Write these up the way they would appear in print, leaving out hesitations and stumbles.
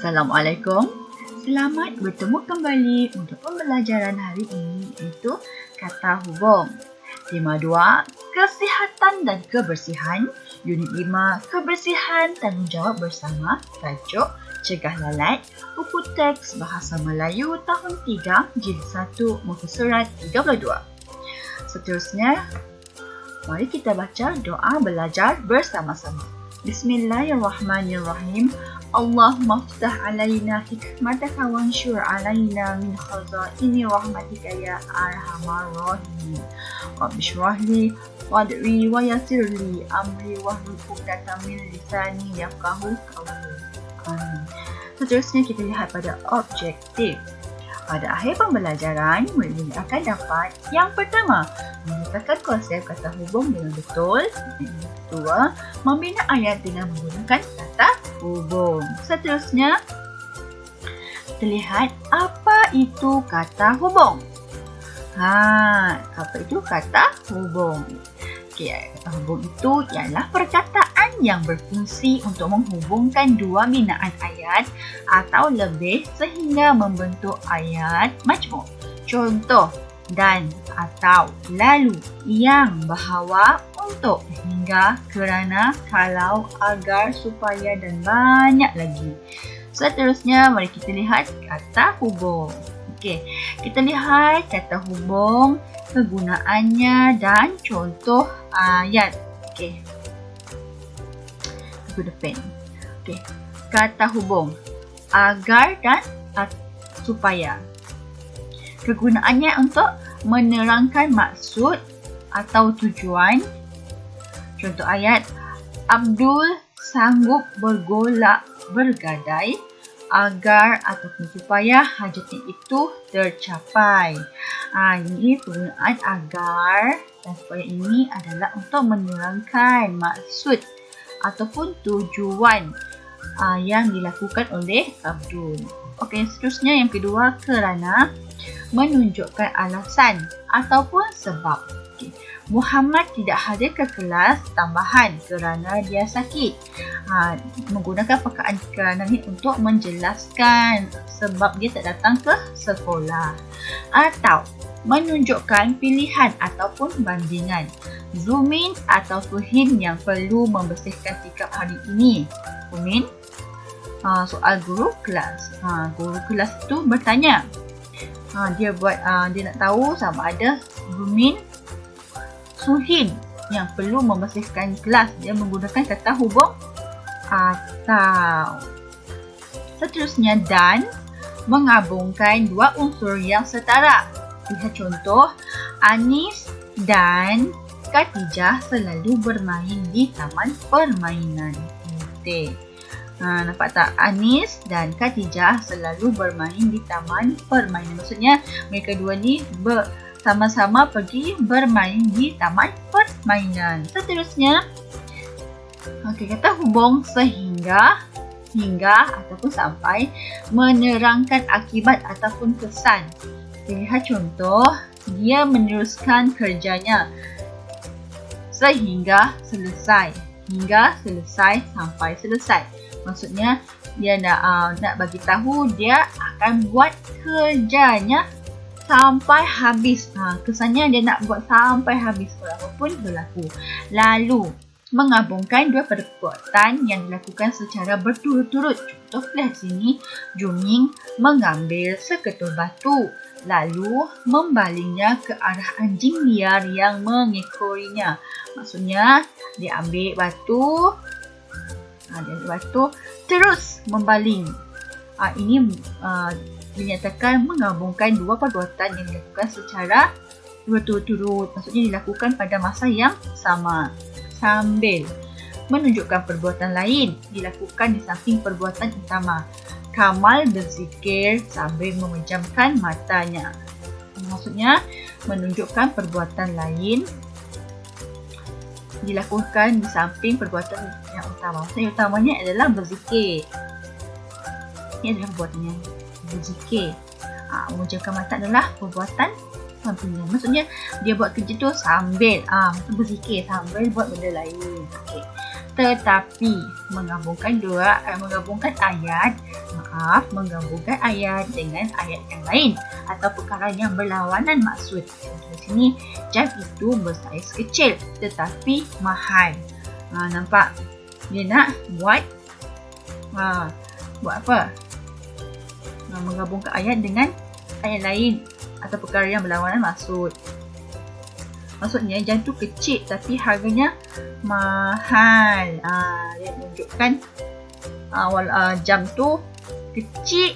Assalamualaikum. Selamat bertemu kembali untuk pembelajaran hari ini, iaitu kata hubung. Tema 2, kesihatan dan kebersihan. Unit 5, kebersihan tanggungjawab bersama. Tajuk, cegah lalat. Buku teks Bahasa Melayu tahun 3, jilid 1, muka surat 32. Seterusnya, mari kita baca doa belajar bersama-sama. Bismillahirrahmanirrahim. Allahumma ftah alaina hikmataka wanshur alaina min khazaini rahmatika ya arhamar rahimin. Rabbi shrah li sadri wa yassir li amri wahlul 'uqdatam min lisani yafqahu qawli. Amin. Seterusnya kita lihat pada objektif. Pada akhir pembelajaran, murid akan dapat yang pertama, menyatakan konsep kata hubung dengan betul. Yang kedua, membina ayat dengan menggunakan kata hubung. Seterusnya, kita lihat apa itu kata hubung. Apa itu kata hubung? Kata hubung itu ialah perkataan yang berfungsi untuk menghubungkan dua binaan ayat atau lebih sehingga membentuk ayat majmuk. Contoh, dan, atau, lalu, yang, bahawa, untuk, hingga, kerana, kalau, agar, supaya dan banyak lagi. Seterusnya, mari kita lihat kata hubung. Kita lihat kata hubung, kegunaannya dan contoh ayat. Guna pen. Kata hubung, agar dan supaya. Kegunaannya untuk menerangkan maksud atau tujuan. Contoh ayat, Abdul sanggup bergolak bergadai agar ataupun supaya hajatnya itu tercapai. Ini penggunaan agar dan supaya ini adalah untuk menerangkan maksud ataupun tujuan yang dilakukan oleh Abdul. Seterusnya yang kedua, kerana, menunjukkan alasan ataupun sebab. Muhammad tidak hadir ke kelas tambahan kerana dia sakit. Menggunakan perkataan kerana ni untuk menjelaskan sebab dia tak datang ke sekolah. Atau menunjukkan pilihan ataupun bandingan. Zumin atau Fuhin yang perlu membersihkan sikap hari ini. Fumin, soal guru kelas. Guru kelas tu bertanya. Dia nak tahu sama ada Zumin, Suhin yang perlu membersihkan kelas. Dia menggunakan kata hubung atau. Seterusnya, dan, menggabungkan dua unsur yang setara. Lihat contoh, Anis dan Khadijah selalu bermain di taman permainan. Nampak tak? Anis dan Khadijah selalu bermain di taman permainan. Maksudnya mereka dua ni sama-sama pergi bermain di taman permainan. Seterusnya, kata hubung sehingga, hingga ataupun sampai, menerangkan akibat ataupun kesan. Lihat contoh, dia meneruskan kerjanya sehingga selesai. Hingga selesai, sampai selesai. Maksudnya dia nak bagi tahu dia akan buat kerjanya sampai habis. Kesannya dia nak buat sampai habis walaupun berlaku. Lalu, menggabungkan dua perbuatan yang dilakukan secara berturut-turut. Contoh lihat sini, Juming mengambil seketul batu. Lalu, membalingnya ke arah anjing liar yang mengekorinya. Maksudnya, dia ambil batu, terus membaling. Ini dinyatakan menggabungkan dua perbuatan yang dilakukan secara berturut-turut. Maksudnya dilakukan pada masa yang sama. Sambil menunjukkan perbuatan lain dilakukan di samping perbuatan utama. Kamal berzikir sambil memejamkan matanya. Maksudnya menunjukkan perbuatan lain dilakukan di samping perbuatan yang utama. Maksudnya utamanya adalah berzikir. Ini adalah perbuatannya, berzikir. Memejamkan mata adalah perbuatan sampingan. Maksudnya dia buat kerja tu sambil berzikir, sambil buat benda lain. Tetapi menggabungkan ayat nahaf menggabungkan ayat dengan ayat yang lain atau perkara yang berlawanan maksud. Di sini jam itu bersaiz kecil tetapi mahal. Nampak? Dia nak buat apa? Menggabungkan ayat dengan ayat lain atau perkara yang berlawanan maksud. Maksudnya jam tu kecil tapi harganya mahal. Dia menunjukkan jam tu kecil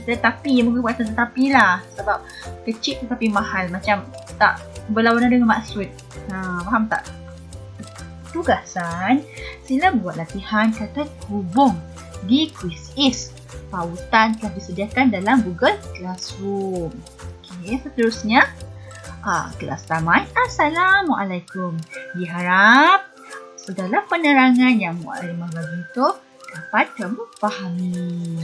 tetapi mungkin buatan tetapi lah, sebab kecil tetapi mahal, macam tak berlawanan dengan maksud. Faham tak? Tugasan, sila buat latihan kata hubung di Quizizz. Pautan telah disediakan dalam Google Classroom. Okey, seterusnya kelas tamat. Assalamualaikum. Diharap segala penerangan yang Muallimah bagi itu dapat kamu fahami.